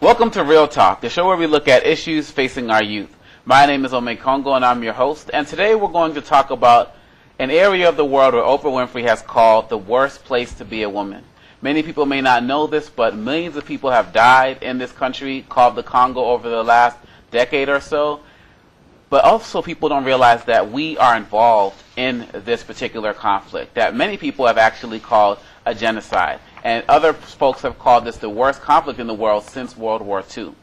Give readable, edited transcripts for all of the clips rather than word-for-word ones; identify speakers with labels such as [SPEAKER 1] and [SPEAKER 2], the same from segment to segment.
[SPEAKER 1] Welcome to Real Talk, the show where we look at issues facing our youth. My name is Ome Congo and I'm your host, and today we're going to talk about an area of the world where Oprah Winfrey has called the worst place to be a woman. Many people may not know this, but millions of people have died in this country called the Congo over the last decade or so. But also people don't realize that we are involved in this particular conflict, that many people have actually called a genocide. And other folks have called this the worst conflict in the world since World War II.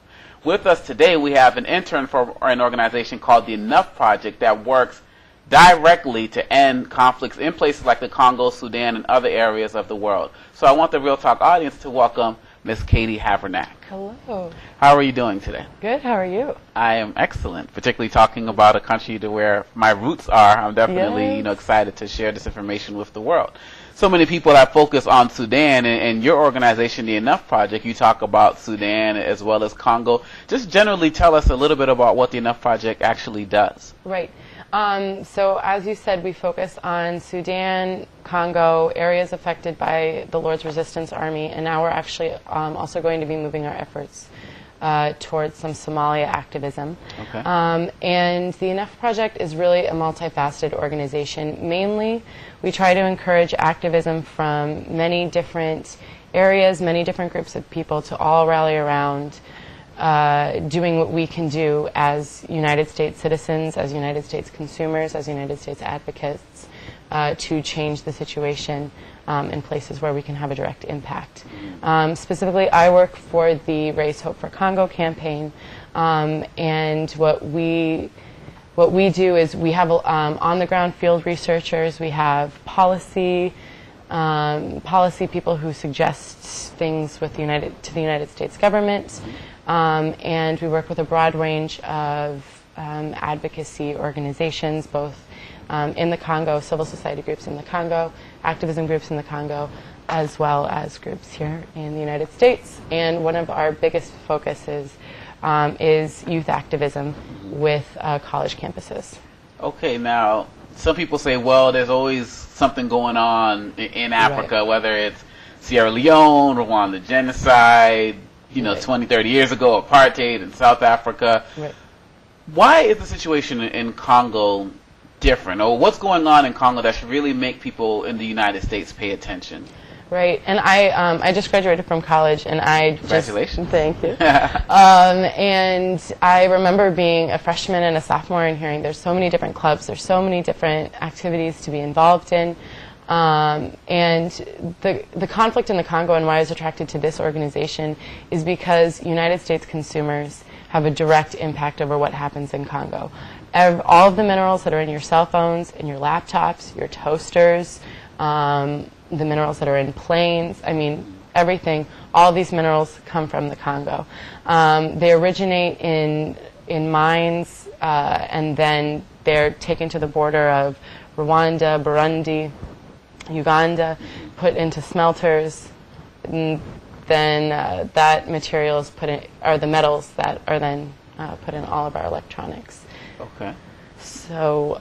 [SPEAKER 1] With us today, we have an intern for an organization called the Enough Project that works directly to end conflicts in places like the Congo, Sudan, and other areas of the world. So I want the Real Talk audience to welcome Ms. Katie Havranek.
[SPEAKER 2] Hello.
[SPEAKER 1] How are you doing today?
[SPEAKER 2] Good. How are you?
[SPEAKER 1] I am excellent, particularly talking about a country to where my roots are. I'm definitely excited to share this information with the world. So many people that focus on Sudan, and your organization, the Enough Project, you talk about Sudan as well as Congo. Just generally tell us a little bit about what the Enough Project actually does.
[SPEAKER 2] Right. So as you said, we focus on Sudan, Congo, areas affected by the Lord's Resistance Army, and now we're actually also going to be moving our efforts towards some Somalia activism.
[SPEAKER 1] Okay.
[SPEAKER 2] And the Enough Project is really a multifaceted organization. Mainly, we try to encourage activism from many different areas, many different groups of people to all rally around doing what we can do as United States citizens, as United States consumers, as United States advocates to change the situation in places where we can have a direct impact. Specifically, I work for the Raise Hope for Congo campaign, and what we do is we have on-the-ground field researchers, we have policy people who suggest things with the United States government, and we work with a broad range of advocacy organizations, both in the Congo, civil society groups in the Congo, activism groups in the Congo, as well as groups here in the United States. And one of our biggest focuses is youth activism with college campuses.
[SPEAKER 1] Okay, now some people say, well, there's always something going on in Africa, right, whether it's Sierra Leone, Rwanda genocide, 20, 30 years ago, apartheid in South Africa. Right. Why is the situation in Congo different? Or what's going on in Congo that should really make people in the United States pay attention?
[SPEAKER 2] Right, and I just graduated from college, and
[SPEAKER 1] Congratulations.
[SPEAKER 2] Thank you. And I remember being a freshman and a sophomore and hearing there's so many different clubs, there's so many different activities to be involved in. And the conflict in the Congo and why I was attracted to this organization is because United States consumers have a direct impact over what happens in Congo. All of the minerals that are in your cell phones, in your laptops, your toasters, the minerals that are in planes, I mean, everything, all these minerals come from the Congo. They originate in mines, and then they're taken to the border of Rwanda, Burundi, Uganda, put into smelters, and then that material is put in, are the metals that are then put in all of our electronics.
[SPEAKER 1] Okay.
[SPEAKER 2] So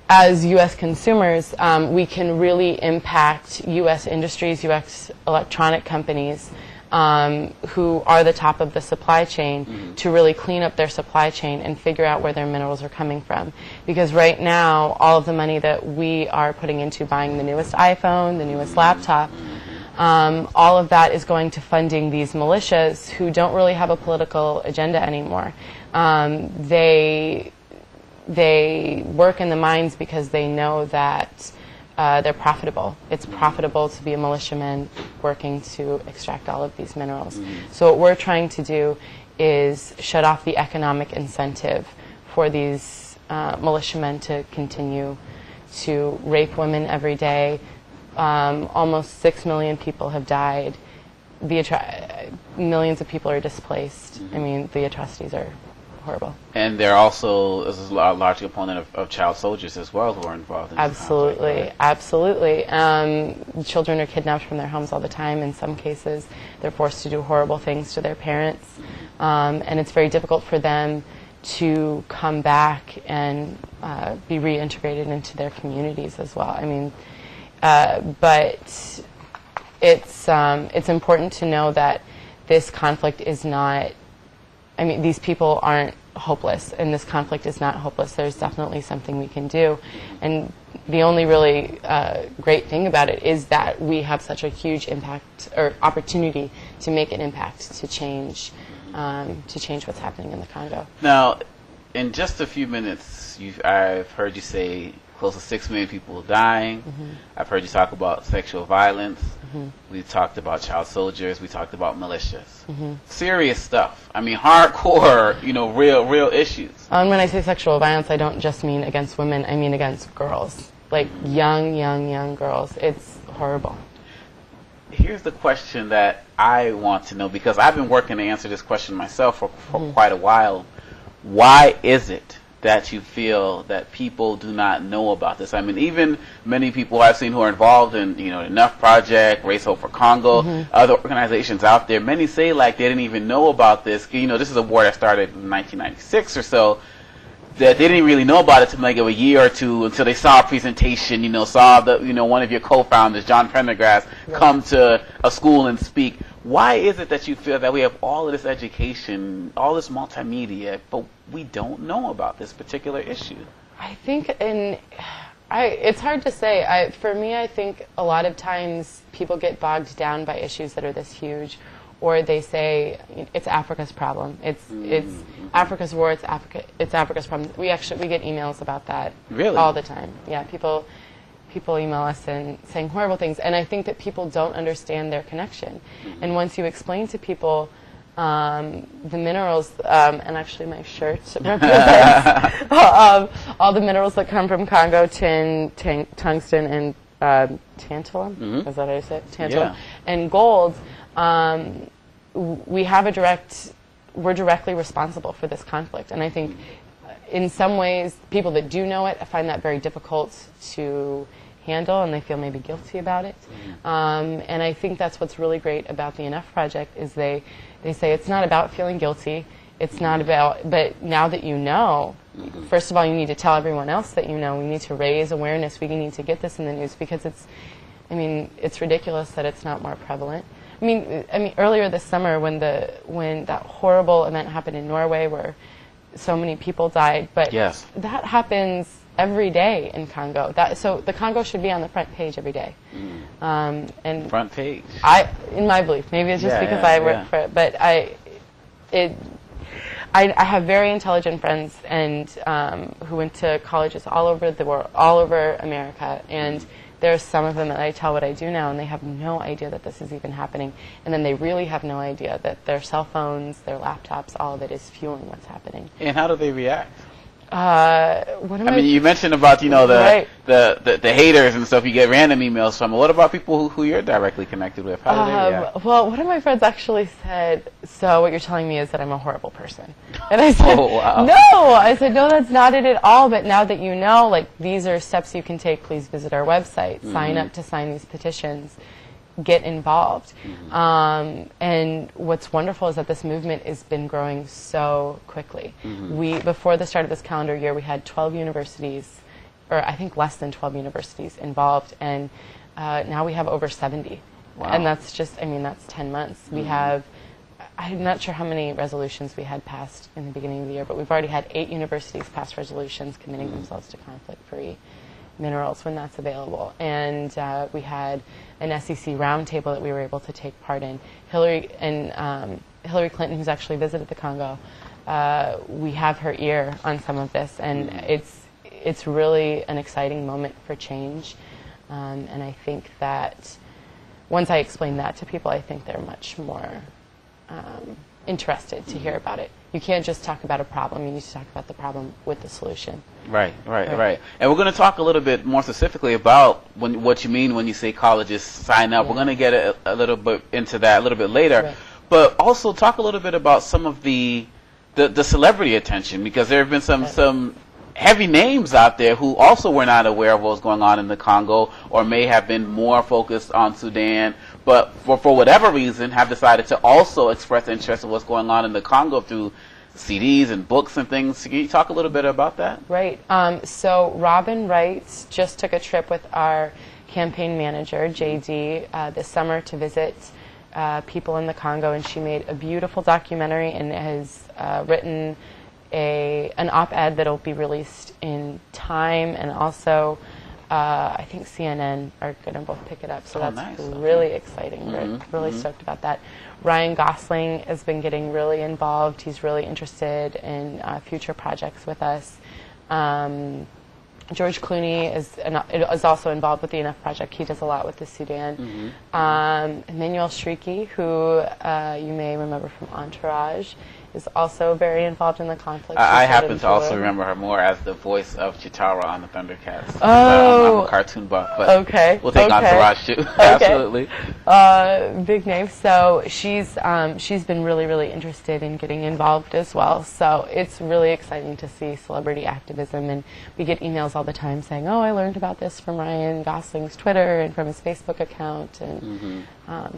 [SPEAKER 2] as U.S. consumers, we can really impact U.S. industries, U.S. electronic companies, who are the top of the supply chain, to really clean up their supply chain and figure out where their minerals are coming from. Because right now, all of the money that we are putting into buying the newest iPhone, the newest laptop, all of that is going to funding these militias who don't really have a political agenda anymore. They work in the mines because they know that they're profitable. It's profitable to be a militiaman working to extract all of these minerals. So what we're trying to do is shut off the economic incentive for these militiamen to continue to rape women every day. Almost 6 million people have died. Millions of people are displaced. I mean, the atrocities are horrible.
[SPEAKER 1] And there also is a large component of child soldiers as well who are involved in this conflict, right?
[SPEAKER 2] Absolutely. Children are kidnapped from their homes all the time. In some cases, they're forced to do horrible things to their parents. And it's very difficult for them to come back and be reintegrated into their communities as well. I mean, but it's important to know that this conflict is not I mean, these people aren't hopeless, and this conflict is not hopeless. There's definitely something we can do. And the only really great thing about it is that we have such a huge impact or opportunity to make an impact to change what's happening in the Congo.
[SPEAKER 1] Now, in just a few minutes, I've heard you say close to 6 million people dying. I've heard you talk about sexual violence. We've talked about child soldiers. We talked about militias. Serious stuff. I mean, hardcore, real issues.
[SPEAKER 2] When I say sexual violence, I don't just mean against women. I mean against girls, like young girls. It's horrible.
[SPEAKER 1] Here's the question that I want to know, because I've been working to answer this question myself for quite a while. Why is it that you feel that people do not know about this? I mean, even many people I've seen who are involved in, the Enough Project, Race Hope for Congo, other organizations out there, many say like they didn't even know about this. This is a war that started in 1996 or so, that they didn't really know about it until like a year or two, until they saw a presentation, saw one of your co-founders, John Prendergast, come to a school and speak. Why is it that you feel that we have all of this education, all this multimedia, but we don't know about this particular issue?
[SPEAKER 2] I think it's hard to say. For me, I think a lot of times people get bogged down by issues that are this huge, or they say it's Africa's problem. It's Africa's war. It's Africa's problem. We get emails about that all the time. Yeah, people email us and saying horrible things, and I think that people don't understand their connection. And once you explain to people the minerals, and actually my shirt represents all the minerals that come from Congo: tin, tungsten, and tantalum. Is that how you say it? Tantalum and gold. We're directly responsible for this conflict, and I think in some ways people that do know it find that very difficult to handle, and they feel maybe guilty about it. And I think that's what's really great about the Enough Project is they say it's not about feeling guilty. It's not about, but now that you know, first of all, you need to tell everyone else that you know. We need to raise awareness. We need to get this in the news because it's ridiculous that it's not more prevalent. I mean, earlier this summer when that horrible event happened in Norway where so many people died, but that happens every day in Congo. So the Congo should be on the front page every day. And
[SPEAKER 1] front page.
[SPEAKER 2] In my belief, maybe it's just because I work for it, but I have very intelligent friends and who went to colleges all over the world, all over America, and there's some of them that I tell what I do now, and they have no idea that this is even happening. And then they really have no idea that their cell phones, their laptops, all of it is fueling what's happening.
[SPEAKER 1] And how do they react?
[SPEAKER 2] You
[SPEAKER 1] mentioned about the haters and stuff. You get random emails from. What about people who you're directly connected with? How do they react?
[SPEAKER 2] Well, one of my friends actually said, "So what you're telling me is that I'm a horrible person?" And I said,
[SPEAKER 1] "Oh wow."
[SPEAKER 2] No, I said, "No, that's not it at all. But now that you know, like these are steps you can take. Please visit our website. Sign up to sign these petitions. Get involved." And what's wonderful is that this movement has been growing so quickly. Before the start of this calendar year, we had 12 universities, or I think less than 12 universities involved, and now we have over 70.
[SPEAKER 1] Wow.
[SPEAKER 2] And that's just, that's 10 months. We have, I'm not sure how many resolutions we had passed in the beginning of the year, but we've already had 8 universities pass resolutions committing themselves to conflict-free minerals when that's available. And we had an SEC roundtable that we were able to take part in. Hillary Clinton, who's actually visited the Congo, we have her ear on some of this, and it's really an exciting moment for change. And I think that once I explain that to people, I think they're much more interested to hear about it. You can't just talk about a problem. You need to talk about the problem with the solution.
[SPEAKER 1] Right. And we're going to talk a little bit more specifically about what you mean when you say colleges sign up. We're going to get a little bit into that a little bit later. Right. But also talk a little bit about some of the celebrity attention, because there have been some heavy names out there who also were not aware of what was going on in the Congo, or may have been more focused on Sudan, but for whatever reason have decided to also express interest in what's going on in the Congo through CDs and books and things. Can you talk a little bit about that?
[SPEAKER 2] Right. So Robin Wright just took a trip with our campaign manager, JD, this summer to visit people in the Congo, and she made a beautiful documentary and has written an op-ed that will be released in Time, and also I think CNN are going to both pick it up, so that's
[SPEAKER 1] nice.
[SPEAKER 2] really exciting. We're really stoked about that. Ryan Gosling has been getting really involved. He's really interested in future projects with us. George Clooney is also involved with the Enough Project. He does a lot with the Sudan. Emmanuel Shrieky, who you may remember from Entourage, is also very involved in the conflict.
[SPEAKER 1] I happen to also remember her more as the voice of Chitara on the Thundercats.
[SPEAKER 2] Oh,
[SPEAKER 1] I'm a cartoon buff, but
[SPEAKER 2] okay.
[SPEAKER 1] We'll take Entourage too. Absolutely.
[SPEAKER 2] Big name. So she's been really interested in getting involved as well. So it's really exciting to see celebrity activism, and we get emails all the time saying, "Oh, I learned about this from Ryan Gosling's Twitter and from his Facebook account," and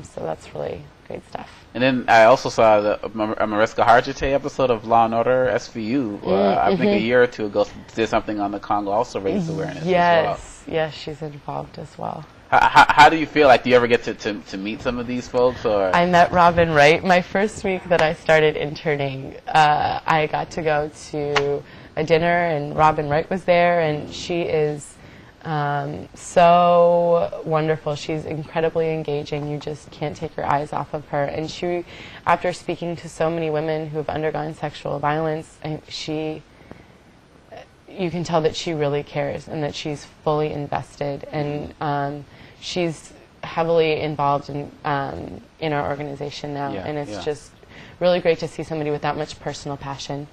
[SPEAKER 2] so that's really great stuff.
[SPEAKER 1] And then I also saw a Mariska Hargitay episode of Law and Order SVU. I think a year or two ago, did something on the Congo, also raised awareness as well.
[SPEAKER 2] Yes, she's involved as well.
[SPEAKER 1] How do you feel? Like, do you ever get to meet some of these folks? Or
[SPEAKER 2] I met Robin Wright. My first week that I started interning, I got to go to a dinner, and Robin Wright was there, and she is so wonderful. She's incredibly engaging. You just can't take your eyes off of her. And she, after speaking to so many women who have undergone sexual violence, you can tell that she really cares and that she's fully invested. And she's heavily involved in our organization now. And it's just really great to see somebody with that much personal passion.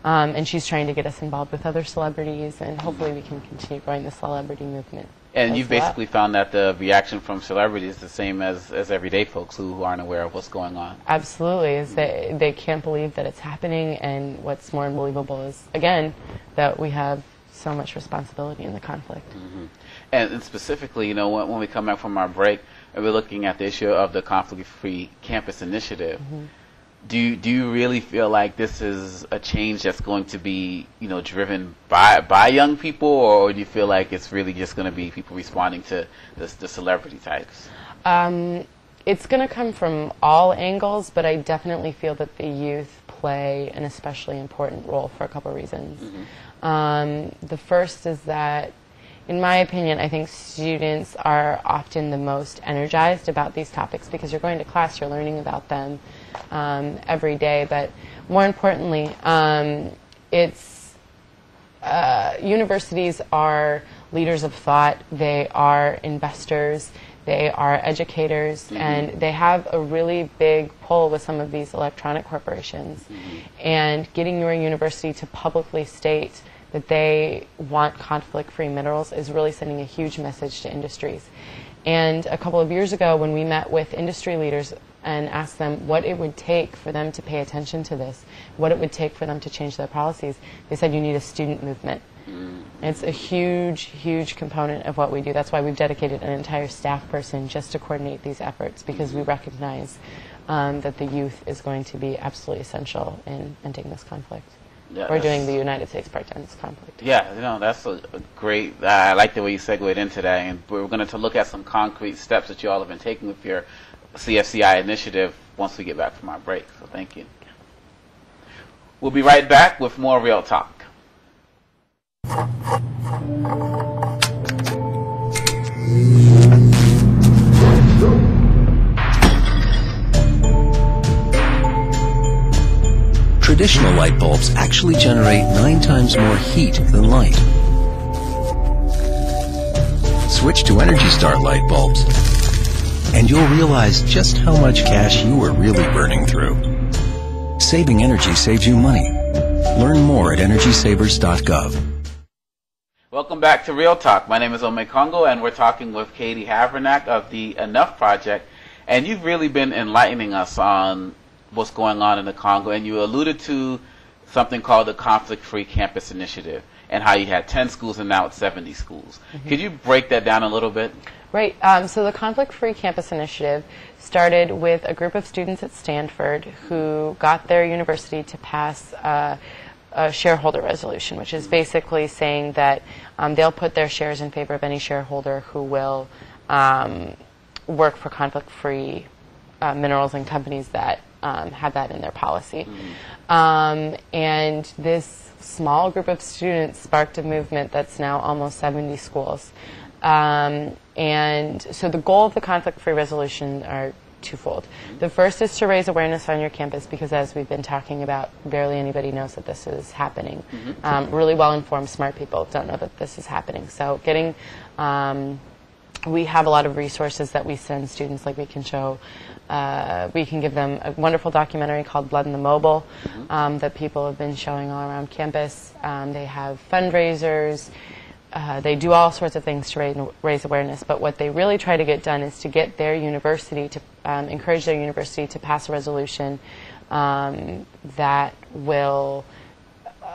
[SPEAKER 2] And she's trying to get us involved with other celebrities, and hopefully we can continue growing the celebrity movement.
[SPEAKER 1] And you've basically found that the reaction from celebrities is the same as everyday folks who aren't aware of what's going on.
[SPEAKER 2] Absolutely. Is they can't believe that it's happening, and what's more unbelievable is, again, that we have so much responsibility in the conflict.
[SPEAKER 1] And specifically, when we come back from our break, and we're looking at the issue of the Conflict-Free Campus Initiative, do you really feel like this is a change that's going to be, driven by young people, or do you feel like it's really just going to be people responding to the celebrity types?
[SPEAKER 2] It's going to come from all angles, but I definitely feel that the youth play an especially important role for a couple of reasons. The first is that, in my opinion, I think students are often the most energized about these topics because you're going to class, you're learning about them every day. But more importantly, universities are leaders of thought, they are investors, they are educators, and they have a really big pull with some of these electronic corporations. And getting your university to publicly state that they want conflict-free minerals is really sending a huge message to industries. And a couple of years ago, when we met with industry leaders and asked them what it would take for them to pay attention to this, what it would take for them to change their policies, they said you need a student movement. It's a huge component of what we do. That's why we've dedicated an entire staff person just to coordinate these efforts, because we recognize that the youth is going to be absolutely essential in ending this conflict. Or doing the United States part in this conflict.
[SPEAKER 1] Yeah, that's a great, I like the way you segued into that, and we're going to look at some concrete steps that you all have been taking with your CFCI initiative once we get back from our break, so thank you. We'll be right back with more Real Talk.
[SPEAKER 3] Traditional light bulbs actually generate 9 times more heat than light. Switch to Energy Star light bulbs, and you'll realize just how much cash you were really burning through. Saving energy saves you money. Learn more at EnergySavers.gov.
[SPEAKER 1] Welcome back to Real Talk. My name is Ome Congo, and we're talking with Katie Havranek of the Enough Project. And you've really been enlightening us on what's going on in the Congo, and you alluded to something called the Conflict-Free Campus Initiative and how you had 10 schools and now it's 70 schools. Could you break that down a little bit?
[SPEAKER 2] Right. So the Conflict-Free Campus Initiative started with a group of students at Stanford who got their university to pass a shareholder resolution, which is basically saying that they'll put their shares in favor of any shareholder who will work for conflict-free minerals and companies that have that in their policy. And this small group of students sparked a movement that's now almost 70 schools. And so the goal of the conflict-free resolution are twofold. The first is to raise awareness on your campus because, as we've been talking about, barely anybody knows that this is happening. Really well-informed, smart people don't know that this is happening. So getting, we have a lot of resources that we send students, like we can show, we can give them a wonderful documentary called Blood in the Mobile that people have been showing all around campus. They have fundraisers. They do all sorts of things to raise awareness, but what they really try to get done is to get their university to encourage their university to pass a resolution that will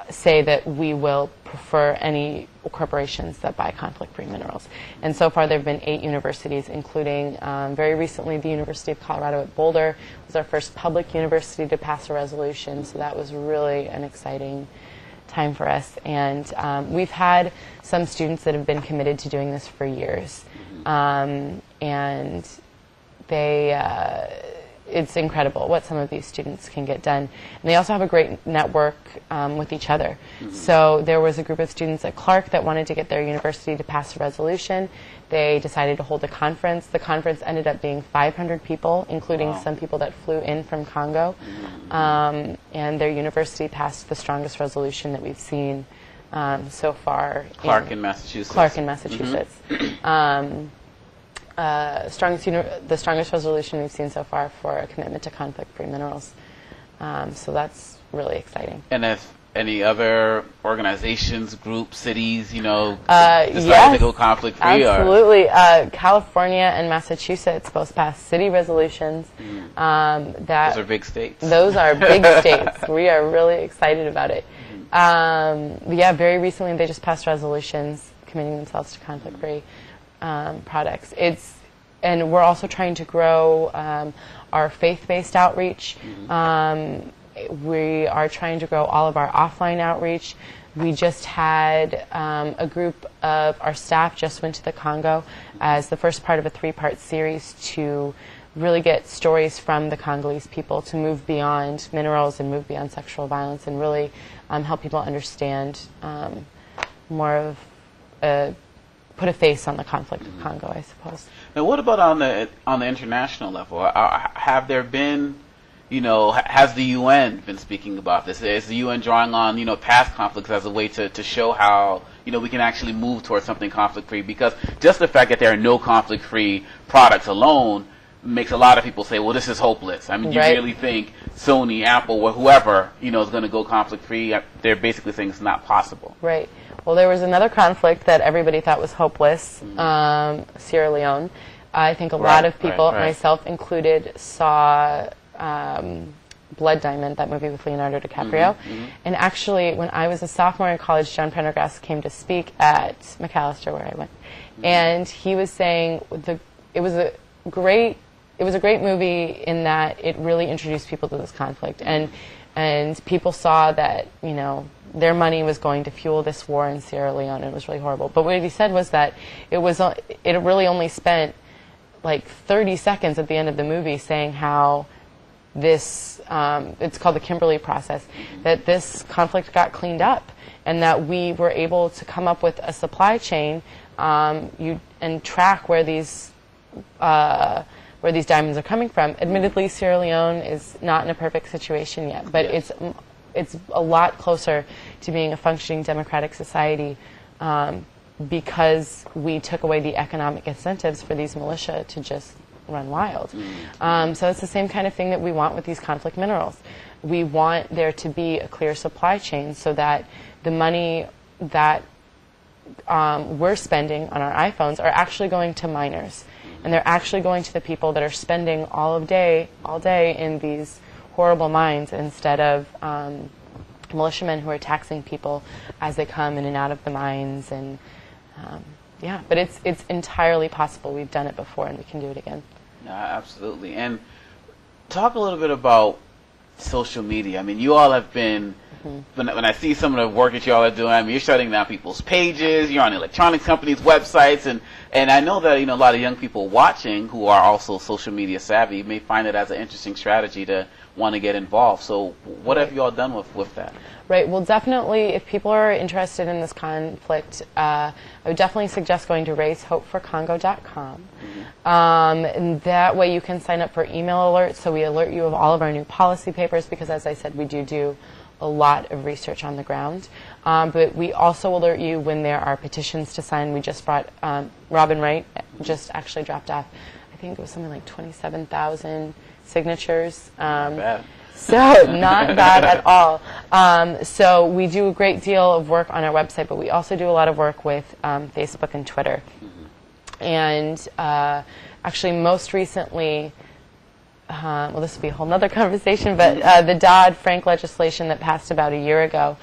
[SPEAKER 2] say that we will prefer any corporations that buy conflict-free minerals. And so far there have been 8 universities, including very recently the University of Colorado at Boulder was our first public university to pass a resolution, so that was really an exciting time for us. And we've had some students that have been committed to doing this for years. And they, it's incredible what some of these students can get done. And they also have a great network with each other. So there was a group of students at Clark that wanted to get their university to pass a resolution. They decided to hold a conference. The conference ended up being 500 people, including some people that flew in from Congo. And their university passed the strongest resolution that we've seen so far.
[SPEAKER 1] Clark in Massachusetts.
[SPEAKER 2] Clark in Massachusetts. The strongest resolution we've seen so far for a commitment to conflict-free minerals. So that's really exciting.
[SPEAKER 1] And if any other organizations, groups, cities, decided to go conflict-free?
[SPEAKER 2] Absolutely. California and Massachusetts both passed city resolutions.
[SPEAKER 1] Those are big states.
[SPEAKER 2] Those are big states. We are really excited about it. Very recently they just passed resolutions committing themselves to conflict-free products. And we're also trying to grow our faith-based outreach. We are trying to grow all of our offline outreach. We just had a group of our staff just went to the Congo as the first part of a 3-part series to really get stories from the Congolese people to move beyond minerals and move beyond sexual violence and really help people understand more of put a face on the conflict of Congo, I suppose.
[SPEAKER 1] Now, what about on the international level? Have there been, has the UN been speaking about this? Is the UN drawing on, past conflicts as a way to show how, we can actually move towards something conflict-free? Because just the fact that there are no conflict-free products alone makes a lot of people say, well, this is hopeless. I mean, you really think Sony, Apple, or whoever, is going to go conflict-free? They're basically saying it's not possible.
[SPEAKER 2] Right. Well, there was another conflict that everybody thought was hopeless, Sierra Leone. I think a lot of people, myself included, saw Blood Diamond, that movie with Leonardo DiCaprio. And actually, when I was a sophomore in college, John Prendergast came to speak at Macalester, where I went. And he was saying it was a great movie in that it really introduced people to this conflict. And people saw that, their money was going to fuel this war in Sierra Leone, and it was really horrible. But what he said was that it really only spent like 30 seconds at the end of the movie saying how this, it's called the Kimberley process, that this conflict got cleaned up and that we were able to come up with a supply chain and track where these diamonds are coming from. Admittedly, Sierra Leone is not in a perfect situation yet, but it's a lot closer to being a functioning democratic society because we took away the economic incentives for these militia to just run wild. So it's the same kind of thing that we want with these conflict minerals. We want there to be a clear supply chain so that the money that we're spending on our iPhones are actually going to miners. And they're actually going to the people that are spending all day in these horrible mines instead of militiamen who are taxing people as they come in and out of the mines. And but it's entirely possible. We've done it before, and we can do it again.
[SPEAKER 1] Yeah, absolutely. And talk a little bit about social media. I mean, you all have been when I see some of the work that y'all are doing, I mean, you're shutting down people's pages, you're on electronics companies' websites, and I know that, you know, a lot of young people watching who are also social media savvy may find it as an interesting strategy to want to get involved. So what have you all done with that?
[SPEAKER 2] Right. Well, definitely, if people are interested in this conflict, I would definitely suggest going to raisehopeforcongo.com. And that way you can sign up for email alerts, so we alert you of all of our new policy papers, because, as I said, we do a lot of research on the ground. But we also alert you when there are petitions to sign. We just brought, Robin Wright just actually dropped off, I think it was something like 27,000 signatures.
[SPEAKER 1] Not bad.
[SPEAKER 2] So not bad at all. So we do a great deal of work on our website, but we also do a lot of work with Facebook and Twitter. And actually, most recently, well, this will be a whole other conversation, but the Dodd-Frank legislation that passed about a year ago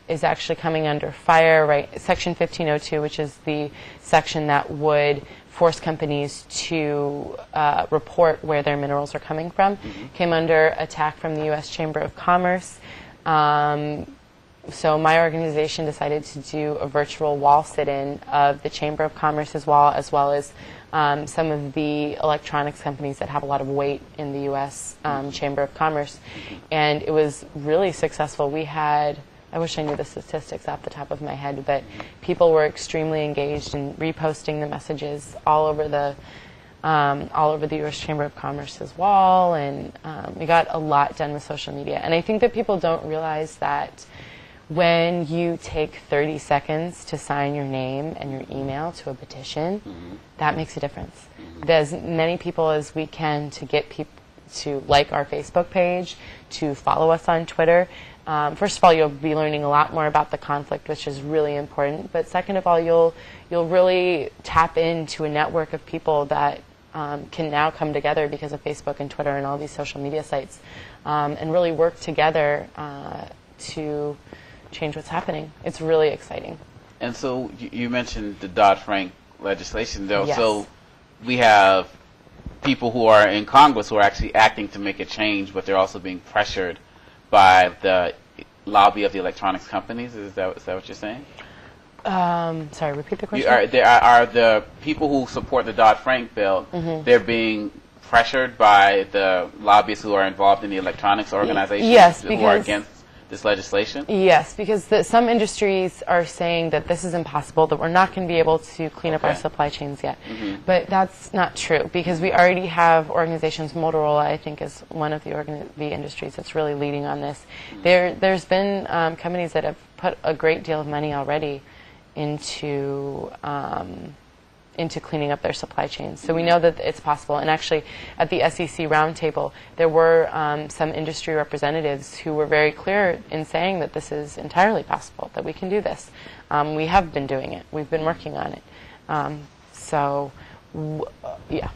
[SPEAKER 2] is actually coming under fire, right? Section 1502, which is the section that would force companies to report where their minerals are coming from, came under attack from the U.S. Chamber of Commerce. So my organization decided to do a virtual wall sit-in of the Chamber of Commerce's wall, as well as some of the electronics companies that have a lot of weight in the U.S. Chamber of Commerce. And it was really successful. We had, I wish I knew the statistics off the top of my head, but people were extremely engaged in reposting the messages all over the U.S. Chamber of Commerce's wall, and we got a lot done with social media. And I think that people don't realize that when you take 30 seconds to sign your name and your email to a petition, that makes a difference. There's many people as we can to get people to like our Facebook page, to follow us on Twitter. First of all, you'll be learning a lot more about the conflict, which is really important. But second of all, you'll really tap into a network of people that can now come together because of Facebook and Twitter and all these social media sites, and really work together to change what's happening. It's really exciting.
[SPEAKER 1] And so you mentioned the Dodd-Frank legislation, though.
[SPEAKER 2] Yes.
[SPEAKER 1] So we have people who are in Congress who are actually acting to make a change, but they're also being pressured by the lobby of the electronics companies. Is that what you're saying?
[SPEAKER 2] Sorry, repeat the question.
[SPEAKER 1] Are the people who support the Dodd-Frank bill, they're being pressured by the lobbyists who are involved in the electronics organizations,
[SPEAKER 2] yes,
[SPEAKER 1] who are against this legislation?
[SPEAKER 2] Yes, because some industries are saying that this is impossible, that we're not going to be able to clean up our supply chains yet. But that's not true, because we already have organizations. Motorola, I think, is one of the industries that's really leading on this. There's been companies that have put a great deal of money already into cleaning up their supply chains. So we know that it's possible. And actually, at the SEC roundtable, there were some industry representatives who were very clear in saying that this is entirely possible, that we can do this. We have been doing it. We've been working on it. Yeah.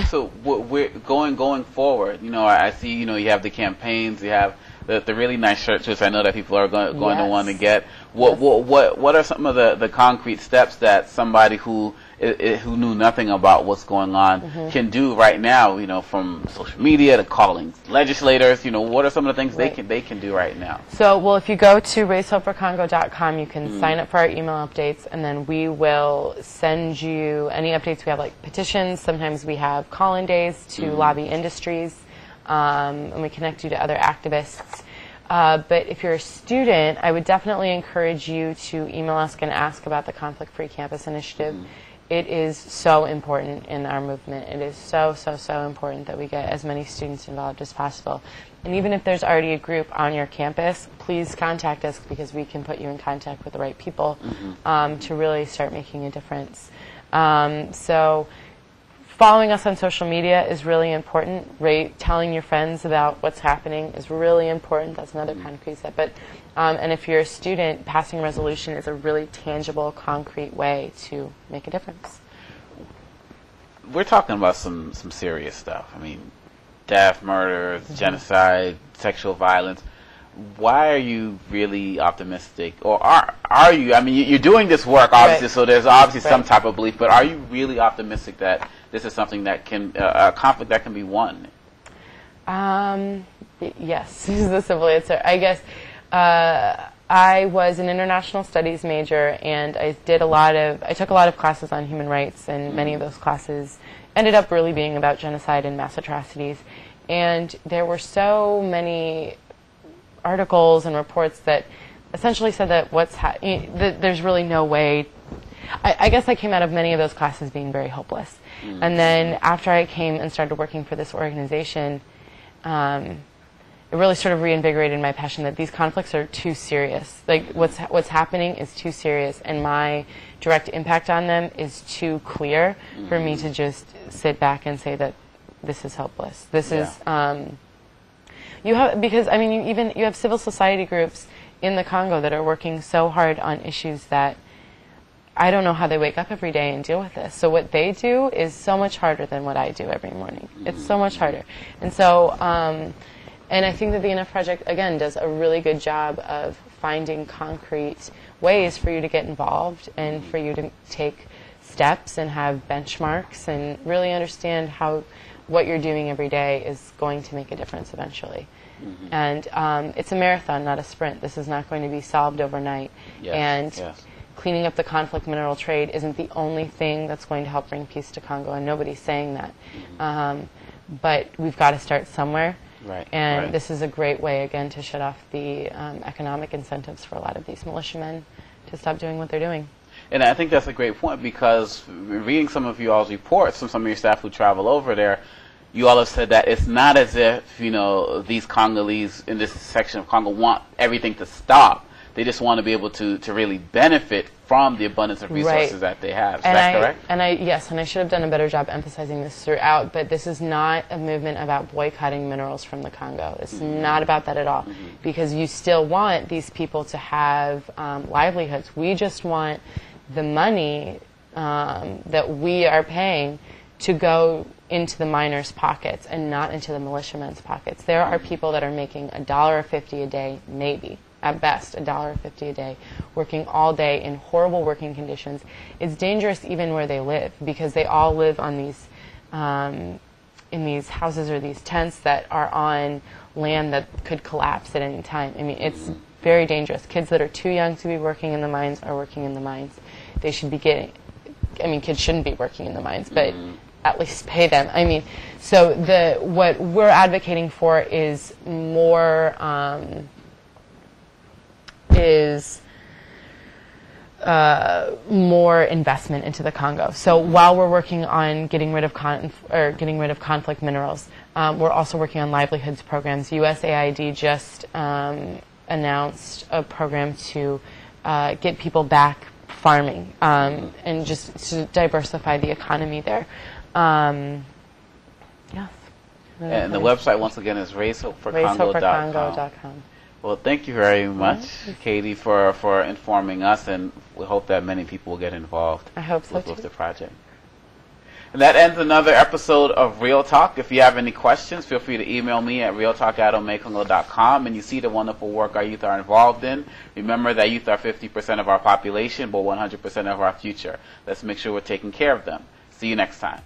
[SPEAKER 1] So we're going forward. You know, I see. You know, you have the campaigns. You have the really nice shirts, which I know that people are going to want to get. What are some of the concrete steps that somebody who knew nothing about what's going on can do right now? You know, from social media to calling legislators. You know, what are some of the things they can do right now?
[SPEAKER 2] So, well, if you go to raisehopeforcongo.com, you can sign up for our email updates, and then we will send you any updates. We have like petitions. Sometimes we have call-in days to lobby industries, and we connect you to other activists. But if you're a student, I would definitely encourage you to email us and ask about the Conflict-Free Campus Initiative. It is so important in our movement. It is so important that we get as many students involved as possible. And even if there's already a group on your campus, please contact us, because we can put you in contact with the right people to really start making a difference. So following us on social media is really important. Telling your friends about what's happening is really important. That's another concrete step. But and if you're a student, passing resolution is a really tangible, concrete way to make a difference.
[SPEAKER 1] We're talking about some serious stuff. I mean, death, murder, genocide, sexual violence. Why are you really optimistic, or are you? I mean, you're doing this work, obviously, so there's obviously some type of belief. But are you really optimistic that this is something that can a conflict that can be won?
[SPEAKER 2] Yes, is the simple answer. I guess I was an international studies major, and I took a lot of classes on human rights, and many of those classes ended up really being about genocide and mass atrocities. And there were so many articles and reports that essentially said that that there's really no way. I guess I came out of many of those classes being very hopeless. And then after I came and started working for this organization, it really sort of reinvigorated my passion that these conflicts are too serious. Like what's happening is too serious, and my direct impact on them is too clear for me to just sit back and say that this is hopeless. This is you have civil society groups in the Congo that are working so hard on issues that I don't know how they wake up every day and deal with this. So what they do is so much harder than what I do every morning. It's so much harder. And so, and I think that the Enough Project, again, does a really good job of finding concrete ways for you to get involved and for you to take steps and have benchmarks and really understand how what you're doing every day is going to make a difference eventually. And it's a marathon, not a sprint. This is not going to be solved overnight. Cleaning up the conflict mineral trade isn't the only thing that's going to help bring peace to Congo, and nobody's saying that. But we've got to start somewhere. And this is a great way, again, to shut off the economic incentives for a lot of these militiamen to stop doing what they're doing.
[SPEAKER 1] And I think that's a great point, because reading some of you all's reports from some of your staff who travel over there, you all have said that it's not as if, these Congolese in this section of Congo want everything to stop. They just want to be able to really benefit from the abundance of resources that they have. Is that correct?
[SPEAKER 2] Yes, and I should have done a better job emphasizing this throughout, but this is not a movement about boycotting minerals from the Congo. It's not about that at all, because you still want these people to have livelihoods. We just want the money that we are paying to go into the miners' pockets and not into the militiamen's pockets. There are people that are making $1.50 a day, maybe, at best, $1.50 a day, working all day in horrible working conditions. It's dangerous even where they live, because they all live on these, in these houses or these tents that are on land that could collapse at any time. I mean, it's very dangerous. Kids that are too young to be working in the mines are working in the mines. They should be getting, kids shouldn't be working in the mines, but at least pay them. So what we're advocating for is more, more investment into the Congo. So while we're working on getting rid of conflict minerals, we're also working on livelihoods programs. USAID just announced a program to get people back farming and just to diversify the economy there. Yes.
[SPEAKER 1] And the website, once again, is racehopeforcongo.com. Well, thank you very much, Katie, for informing us, and we hope that many people will get involved with the project. And that ends another episode of Real Talk. If you have any questions, feel free to email me at realtalk@omekongo.com. And you see the wonderful work our youth are involved in. Remember that youth are 50% of our population, but 100% of our future. Let's make sure we're taking care of them. See you next time.